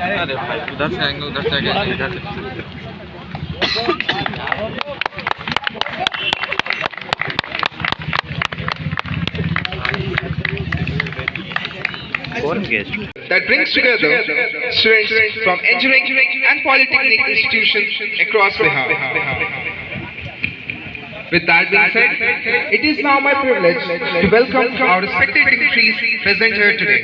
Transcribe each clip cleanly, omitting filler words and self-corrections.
अरे भाई उधर से आएंगे, उधर से आएंगे, इधर से। That brings together students from engineering and polytechnic institutions across Bihar. With that being said, it is now my privilege to welcome our respected dignitaries present here today.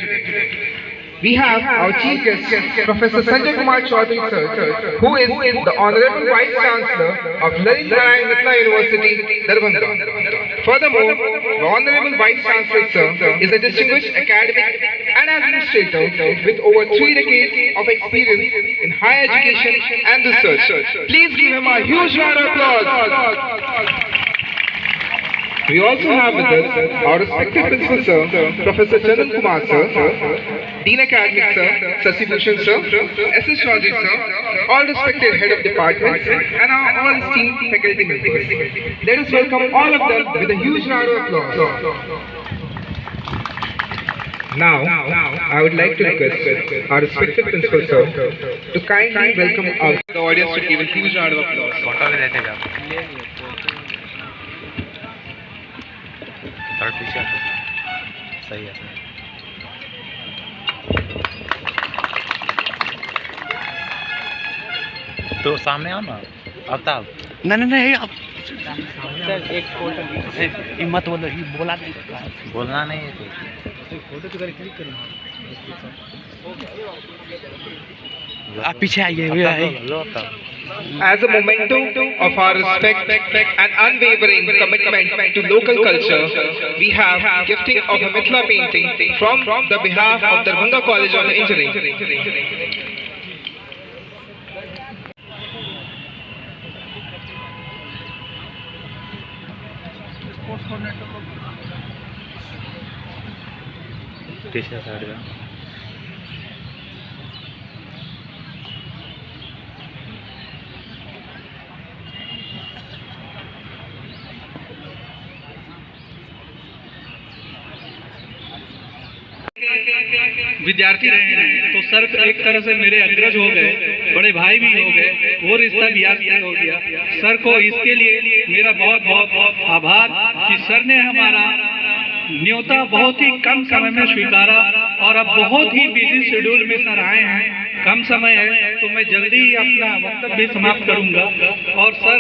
We have our chief guest, Professor Sanjay Kumar Chaudhary sir, who is the Honorable Vice Chancellor of Lalit Narayan Mitra University, Darbhanga. Furthermore, the Honorable Vice Chancellor sir is a distinguished academic and administrator with over 3 decades of experience in higher education and research. Please give him a huge round of applause. We also have with us our respected principal sir, Professor Chandan Kumar sir, Dean Academic sir, Sasi Bhushan sir, SS Chaudhary sir, all respected head of departments, and our all esteemed faculty members. Let us welcome all of them with a huge round of applause. Now, I would like to request our respected principal sir to kindly welcome the audience to give a huge round of applause. सही है। तो सामने आओ ना, अवतार। नहीं आप एक फोटो मत बोलो, ये बोलना नहीं है। फोटो तो क्लिक करना। आप पीछे आइए। As a memento of our respect and unwavering commitment to local culture, we have gifting of a Mithila painting from the behalf of Darbhanga College of Engineering. विद्यार्थी रहे हैं तो सर एक तरह से मेरे अग्रज हो गए, बड़े भाई भी हो गए, वो रिश्ता भी हो गया। सर को इसके लिए मेरा बहुत बहुत आभार कि सर ने हमारा न्योता बहुत ही कम समय में स्वीकारा और अब बहुत ही बिजी शेड्यूल में सर आए हैं। कम समय है तो मैं जल्दी ही अपना वक्तव्य समाप्त करूंगा और सर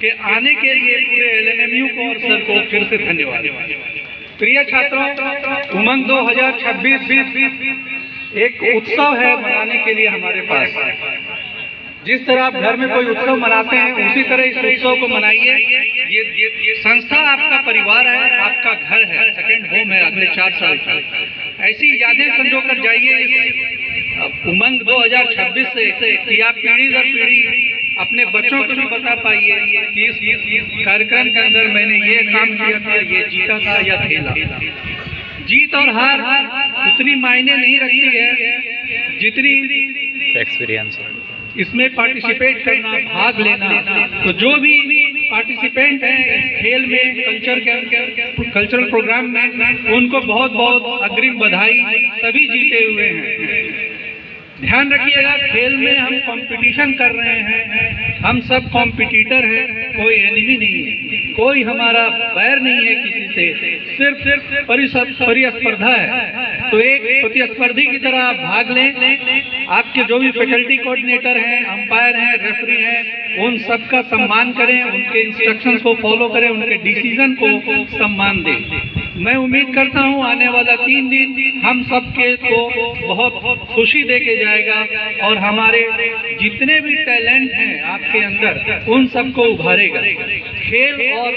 के आने के लिए पूरे LNMU को और सर को फिर से धन्यवाद। प्रिय छात्रों, उमंग 2026 एक उत्सव है मनाने के लिए हमारे पास। जिस तरह आप घर में कोई उत्सव मनाते हैं उसी तरह इस उत्सव को मनाइए। ये संस्था आपका परिवार है, आपका घर है, सेकंड होम है अगले 4 साल तक। ऐसी यादें संजो कर जाइए उमंग 2026 से कि आप पीढ़ी दर पीढ़ी अपने बच्चों को भी बता पाइए कि इस कार्यक्रम के अंदर मैंने ये काम किया था, ये जीता था या खेला। जीत और हार उतनी मायने नहीं रखती है जितनी एक्सपीरियंस इसमें पार्टिसिपेट करना, भाग लेना। तो जो भी पार्टिसिपेंट हैं इस खेल में, कल्चरल प्रोग्राम में, उनको बहुत बहुत अग्रिम बधाई। सभी जीते हुए हैं। ध्यान रखिएगा, खेल में हम कंपटीशन कर रहे हैं, हम सब कॉम्पिटिटर हैं, कोई एनिमी नहीं है, कोई हमारा बैर नहीं है किसी से, सिर्फ परिस्पर्धा है। तो एक प्रतिस्पर्धी की तरह आप भाग लें। आपके जो भी फैकल्टी कोऑर्डिनेटर हैं, अंपायर हैं, रेफरी हैं, उन सबका सम्मान करें, उनके इंस्ट्रक्शंस को फॉलो करें, उनके डिसीजन को सम्मान दें। मैं उम्मीद करता हूं आने वाला 3 दिन हम सबके को बहुत खुशी दे के जाएगा और हमारे जितने भी टैलेंट हैं आपके अंदर उन सबको उभारेगा। खेल और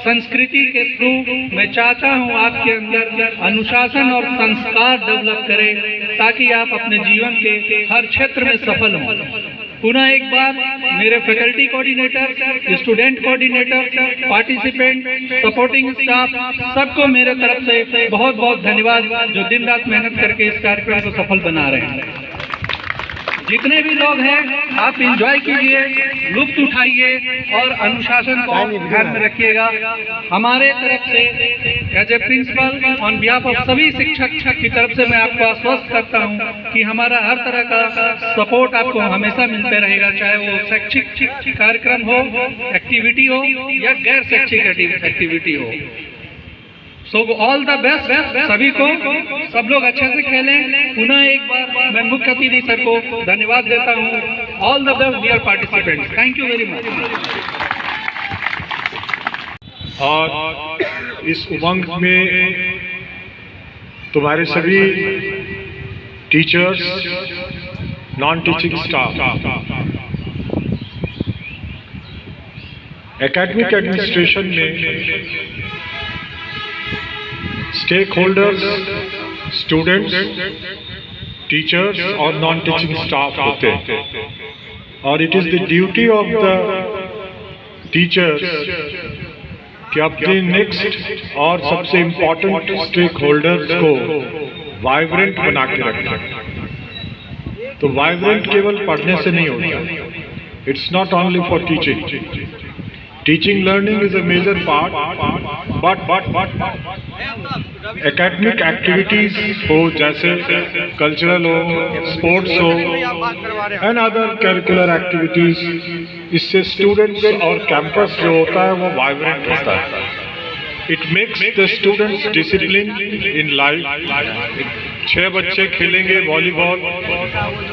संस्कृति के थ्रू मैं चाहता हूं आपके अंदर अनुशासन और संस्कार डेवलप करें ताकि आप अपने जीवन के हर क्षेत्र में सफल हों। पुनः एक बार मेरे faculty coordinator, student coordinator, participant, supporting staff सबको मेरे तरफ से बहुत बहुत धन्यवाद जो दिन रात मेहनत करके इस कार्यक्रम को सफल बना रहे हैं। जितने भी लोग हैं आप एंजॉय कीजिए, लुत्फ उठाइए और अनुशासन को ध्यान में रखिएगा। हमारे तरफ से as a principal on behalf of सभी शिक्षक की तरफ से मैं आपको आश्वस्त करता हूं कि हमारा हर तरह का सपोर्ट आपको हमेशा मिलते रहेगा, चाहे वो शैक्षिक कार्यक्रम हो, एक्टिविटी हो या गैर शैक्षिक एक्टिविटी हो। सो ऑल द बेस्ट सभी को, सब लोग अच्छे से खेलें। पुनः एक बार मैं मुख्य अतिथि सर को धन्यवाद देता हूँ। All the best dear participants, thank you very much. और इस उमंग में तुम्हारे सभी teachers, non teaching staff, academic administration में स्टेक होल्डर्स, स्टूडेंट्स, टीचर्स और नॉन टीचिंग स्टाफ होते हैं। और it is the duty of the teachers कि अपने नेक्स्ट और सबसे इम्पोर्टेंट स्टेक होल्डर्स को वाइब्रेंट बना के रखें। तो वाइब्रेंट केवल पढ़ने से नहीं होता, it's not only for teaching. Teaching learning is a major part, but academic activities हो, जैसे cultural हो, sports हो, and other curricular activities, इससे students और campus जो होता है वो vibrant होता है। It makes the students disciplined in life। 6 बच्चे खेलेंगे वॉलीबॉल,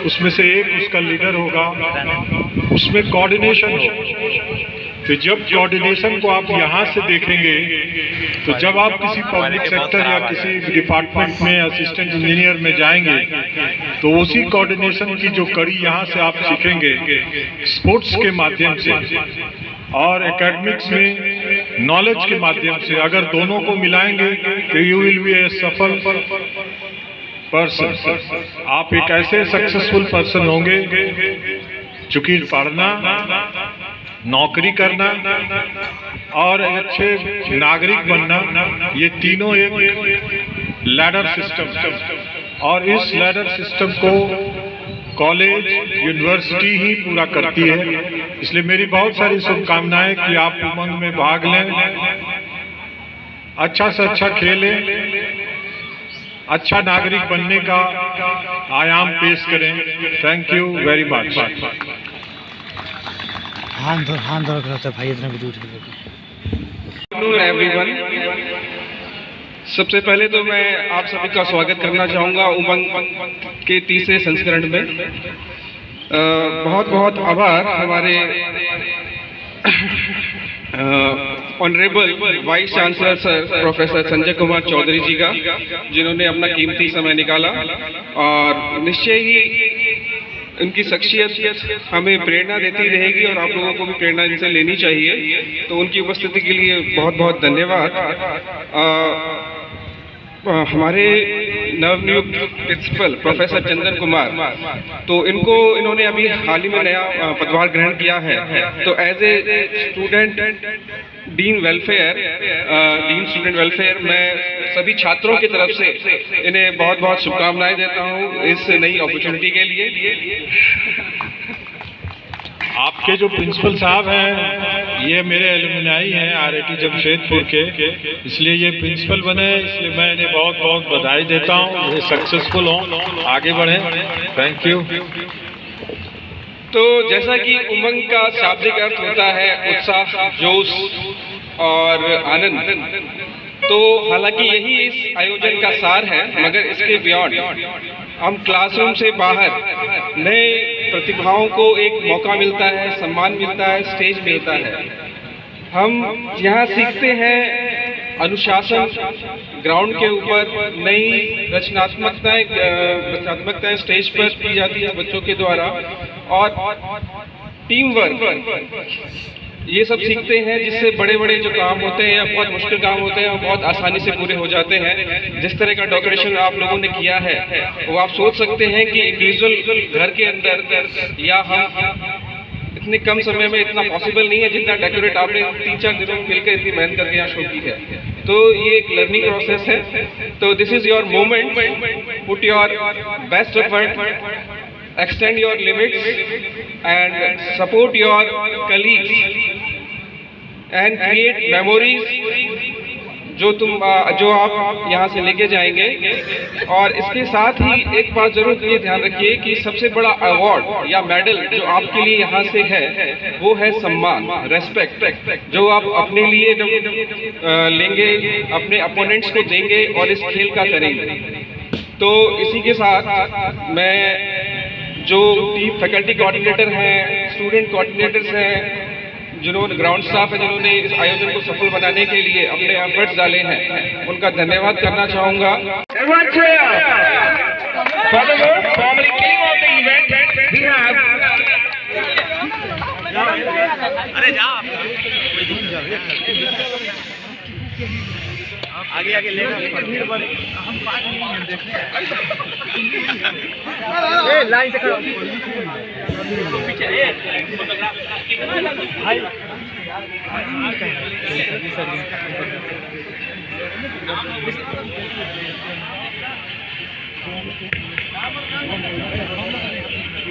उसमें से एक उसका लीडर होगा, उसमें कोऑर्डिनेशन हो। तो जब कोऑर्डिनेशन को आप यहाँ से देखेंगे, तो जब आप किसी पब्लिक सेक्टर या किसी डिपार्टमेंट में असिस्टेंट इंजीनियर में जाएंगे, तो उसी कोऑर्डिनेशन की जो कड़ी यहाँ से आप सीखेंगे स्पोर्ट्स के माध्यम से और एकेडमिक्स में नॉलेज के माध्यम से। अगर दोनों को मिलाएंगे तो यू विल बी ए सफल पर्सन। आप एक ऐसे सक्सेसफुल पर्सन होंगे चूंकि पढ़ना, नौकरी करना और अच्छे नागरिक बनना, ये तीनों एक लैडर सिस्टम, और इस लैडर सिस्टम को कॉलेज, यूनिवर्सिटी ही पूरा करती है। इसलिए मेरी बहुत सारी शुभकामनाएं कि आप उमंग में भाग लें, अच्छा से अच्छा खेलें, अच्छा नागरिक बनने का आयाम पेश करें। Thank you very much. हाथ धो करते भाई, इतना भी दूर एवरीवन, सबसे पहले तो मैं आप सभी का स्वागत करना चाहूँगा उमंग के तीसरे संस्करण में। बहुत बहुत आभार हमारे honourable vice chancellor sir professor Sanjay Kumar Chaudhary ji का, जिन्होंने अपना कीमती समय निकाला। और निश्चय ही उनकी शख्सियत हमें प्रेरणा देती रहेगी और आप लोगों को भी प्रेरणा इनसे लेनी चाहिए। तो उनकी उपस्थिति के लिए बहुत बहुत धन्यवाद। हमारे नवनियुक्त प्रिंसिपल प्रोफेसर चंदन कुमार, तो इन्होंने अभी हाल ही में नया पदभार ग्रहण किया है। तो as a student dean student welfare, मैं सभी छात्रों की तरफ से इन्हें बहुत बहुत शुभकामनाएं देता हूं इस नई अपॉर्चुनिटी के लिए। आपके जो प्रिंसिपल साहब हैं ये मेरे एलुमनाई हैं आरआईटी जमशेदपुर के, इसलिए ये प्रिंसिपल बने, इसलिए मैं इन्हें बहुत बहुत बधाई देता हूँ। ये सक्सेसफुल हों, आगे बढ़ें। Thank you. तो जैसा कि उमंग का शाब्दिक अर्थ होता है उत्साह, जोश और आनंद, तो हालांकि यही इस आयोजन का सार है, मगर इसके बियॉन्ड हम क्लासरूम से बाहर नए प्रतिभाओं को एक मौका मिलता है, सम्मान मिलता है, स्टेज मिलता है। हम यहाँ सीखते हैं अनुशासन, ग्राउंड के ऊपर नई रचनात्मकताएं स्टेज पर की जाती है बच्चों के द्वारा, और टीम वर्क, ये सब सीखते हैं, जिससे बड़े बड़े जो काम होते हैं या बहुत मुश्किल काम होते हैं वो बहुत आसानी से पूरे हो जाते हैं। जिस तरह का डेकोरेशन आप लोगों ने किया है वो आप सोच सकते हैं कि इंडिविजुअल घर के अंदर या हम इतने कम समय में इतना पॉसिबल नहीं है जितना डेकोरेट आपने 3-4 दिनों में मिलकर इतनी मेहनत करके यहाँ शो की है। तो ये एक लर्निंग प्रोसेस है। तो this is your moment, put your best effort extend your limits and support your colleagues and create memories जो आप यहाँ से लेके जाएंगे। और इसके साथ ही एक बात जरूर ये ध्यान रखिए कि सबसे बड़ा अवार्ड या मेडल जो आपके लिए यहाँ से है वो है सम्मान, रेस्पेक्ट, जो आप अपने लिए लेंगे, अपने अपोनेंट्स को देंगे और इस खेल का करेंगे। तो इसी के साथ मैं जो टीम फैकल्टी कोऑर्डिनेटर हैं, स्टूडेंट कोऑर्डिनेटर्स हैं, जिन्होंने ग्राउंड स्टाफ है, जिन्होंने इस आयोजन को सफल बनाने के लिए अपने एफर्ट्स डाले हैं, उनका धन्यवाद करना चाहूँगा। आगे आगे ले लाइन से खड़ा भाई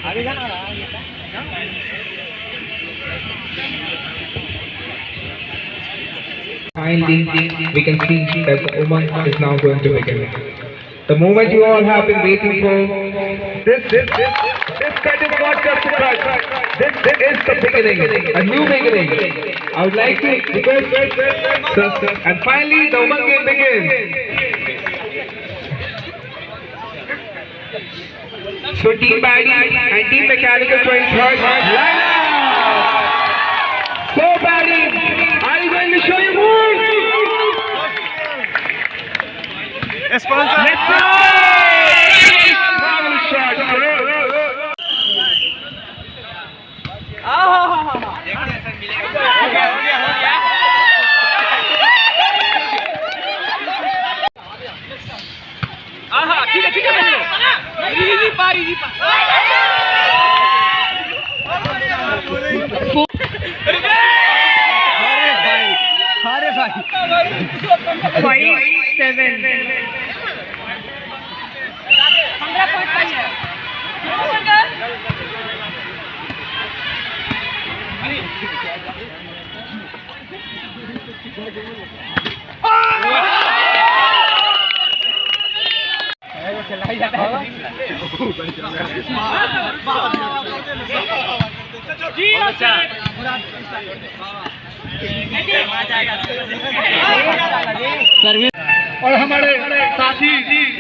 आगे जाना Finally, we can see that the Umang is now going to begin. The moment you all have been waiting for. This cut is not just a cut. This is the beginning, a new beginning. I would like to request, and finally the Umang game begins. So Team Baddies and Team Mechanical 23rd line up. So Baddies, are you going to show your moves? Let's go! Marvelous shot, ठीक है easy पार अरे भाई 5-7 और हमारे साथी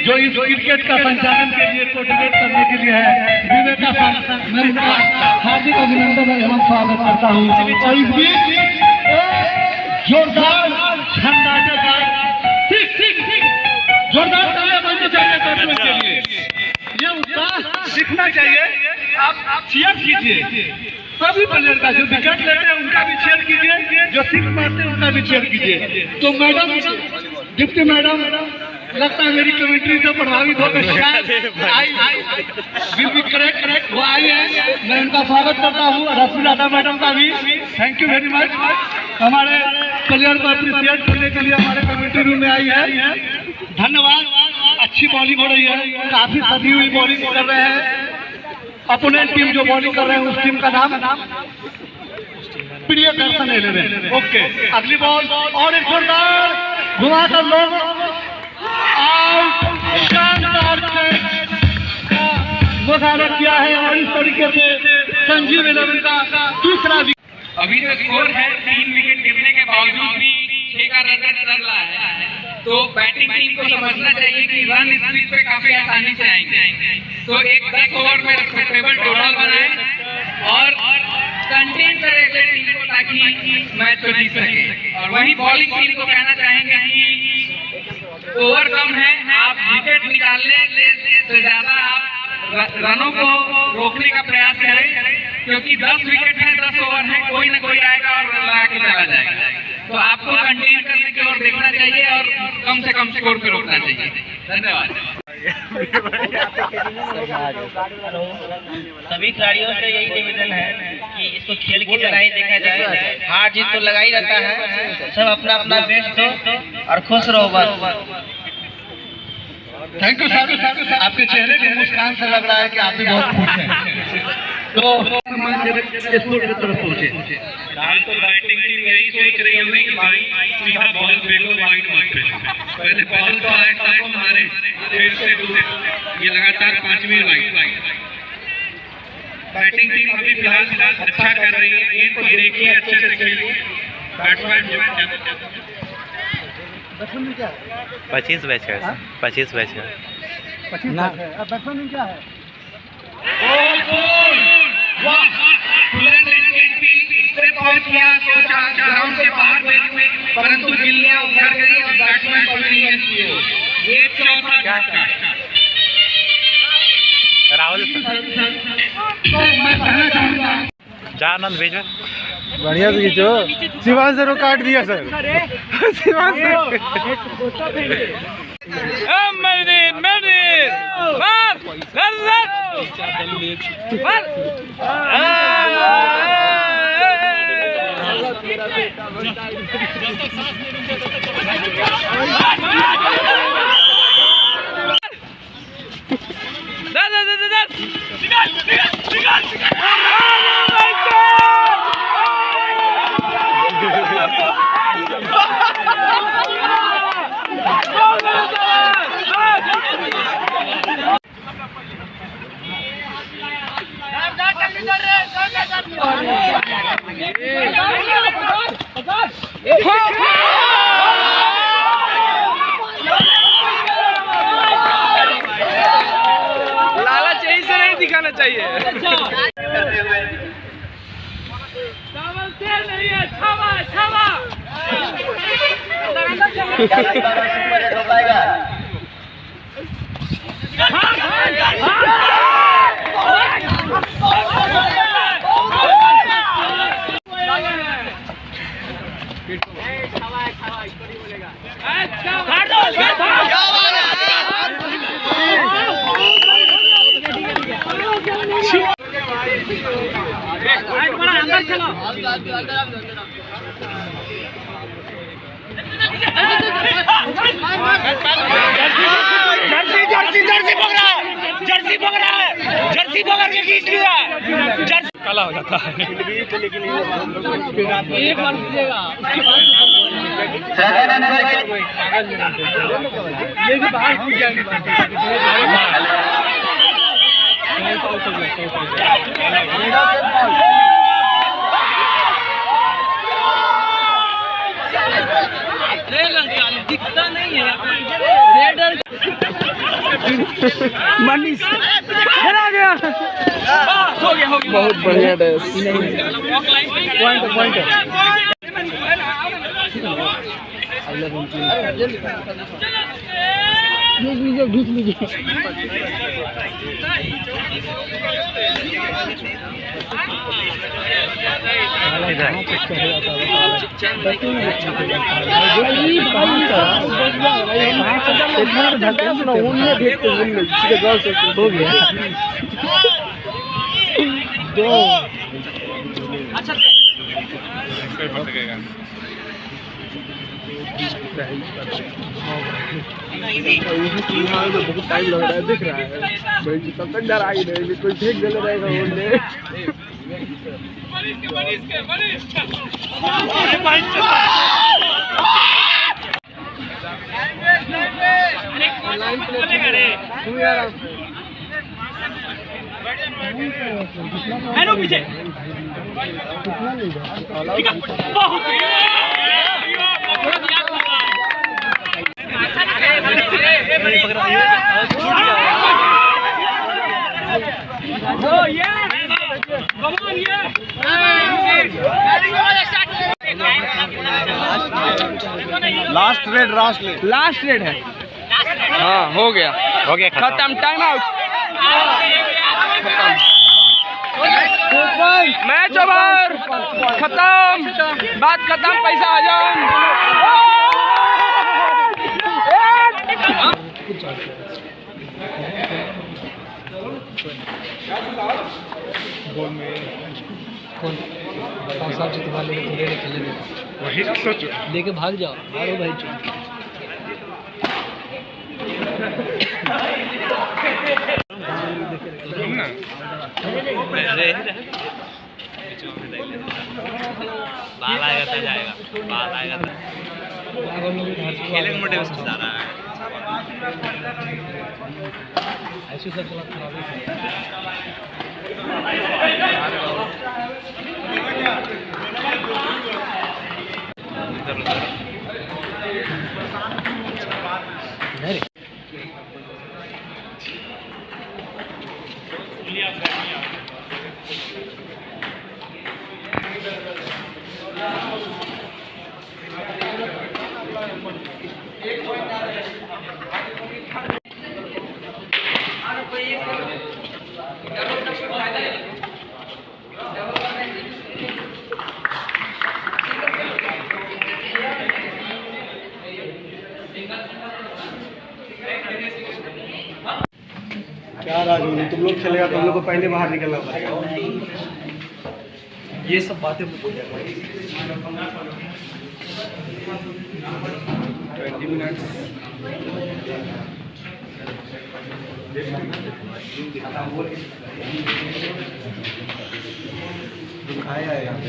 जो इस cricket का संचालन के लिए कोऑर्डिनेट करने के लिए है, विवेका सर, मैं उनका हार्दिक अभिनंदन एवं स्वागत करता हूँ। और इस बीच जोरदार झंडा के साथ जोरदार तालियां बजनी चाहिए टूर्नामेंट के लिए। ये उत्साह दिखना चाहिए। आप चीयर कीजिए, सभी प्लेयर का, जो विकेट लेते हैं उनका भी चीयर कीजिए, जो सिक्स मारते हैं उनका भी चीयर कीजिए। तो मैडम, डिप्टी मैडम, लगता है मेरी कमेंट्री से प्रभावित होकर करेक्ट वो आई है। मैं उनका स्वागत करता हूँ। रश्मिराधा मैडम का भी थैंक यू वेरी मच। हमारे प्लेयर को अप्रिशिएट करने के लिए हमारे कमेंट्री रूम में आई है। धन्यवाद। अच्छी बॉलिंग हो रही है, काफी सदी हुई बॉलिंग कर रहे हैं। अपोनेंट टीम जो बॉलिंग कर रहे हैं उस टीम का नाम प्रिय दर्शन 11। ओके, अगली बॉल और एक जोरदार घुमाकर लोग आउट, शानदार मुकाबला किया है। और इस तरीके से संजीव 11 का दूसरा अभी तो स्कोर है 3 विकेट गिरने के बावजूद भी 6 का रन चल रहा है। तो बैटिंग टीम को समझना चाहिए कि रन इस पिच पे काफी आसानी से आएंगे। तो एक 10 ओवर में रिस्पेक्टेबल टोटल बनाए और कंटेन करें अगले टीम को ताकि मैच को जीत सके। और वही बॉलिंग टीम को कहना चाहेंगे कि ओवर कम है, आप विकेट निकालने से ज्यादा आप रनों को रोकने का प्रयास करें, क्योंकि 10 विकेट है, 10 ओवर है, कोई ना कोई आएगा और लगा के चला जाएगा। तो आपको कंटेन करने की ओर देखना चाहिए और कम से कम स्कोर पे रोकना चाहिए। धन्यवाद। सभी खिलाड़ियों से यही निवेदन है कि इसको खेल की तरह ही देखा जाए। हार जीत तो लगा ही रहता है, सब अपना अपना बेस्ट दो और खुश रहो बस। थैंक यू सर, आपके चेहरे की मुस्कान से लग रहा है कि आप भी बहुत खुश हैं। तो स्कूल की तरफ पहुंचे। तो बैटिंग टीम यही सोच रही होगी कि भाई सीधा बॉल फेंको वाइड मत फेंको, पहले बॉल तो आए तब हम मारे, फिर से ये लगातार 5वीं वाइड। बैटिंग टीम अभी फिलहाल अच्छा कर रही है, गेंद को देखिए अच्छे से खेलिए। बैट्समैन 25 बैच का है, 25 बैच का। बैट्समैन क्या है? वाह, दुल्हन ने स्ट्रेट आउट किया, सोचा ग्राउंड के बाहर फेंकने, परंतु गिल्लियां उधर गई और बैट्समैन को नहीं किए। ये चौथा झटका। राहुल मैं कहना चाहूंगा जा आनंद भेज में। बढ़िया से खींचो। शिवान सर को काट दिया सर। शिवान सर लालच यही से नहीं दिखाना चाहिए। जर्सी पकड़ के खींच लिया, काला हो जाता है। एक बार ये भी बाहर कूद जाएंगे। दिखता नहीं है रेडर मनीष चला गया। हो गया बहुत बढ़िया ड्रेस। पॉइंट घींच लीजिए। बहुत टाइम लग रहा है, दिख रहा है तब तक डर आई नहीं, कोई फेंक देने रहेगा बोलने। पीछे लास्ट रेड है। हाँ हो गया खत्म, टाइम आउट, मैच ओवर, खत्म, बात खत्म, पैसा आ जाओ। वही सोचो, लेके भाग जाओ, मारो भाई। बाल आएगा तो जाएगा, बाल आएगा तो खेलेंगे मोटे उसको जा रहा है। ऐसे सब थोड़ा खराब क्या राजू, तुम लोग खेलेगा तो हम लोग को पहले बाहर निकलना पड़ेगा। ये सब बातें 20 मिनट आया है यहाँ पे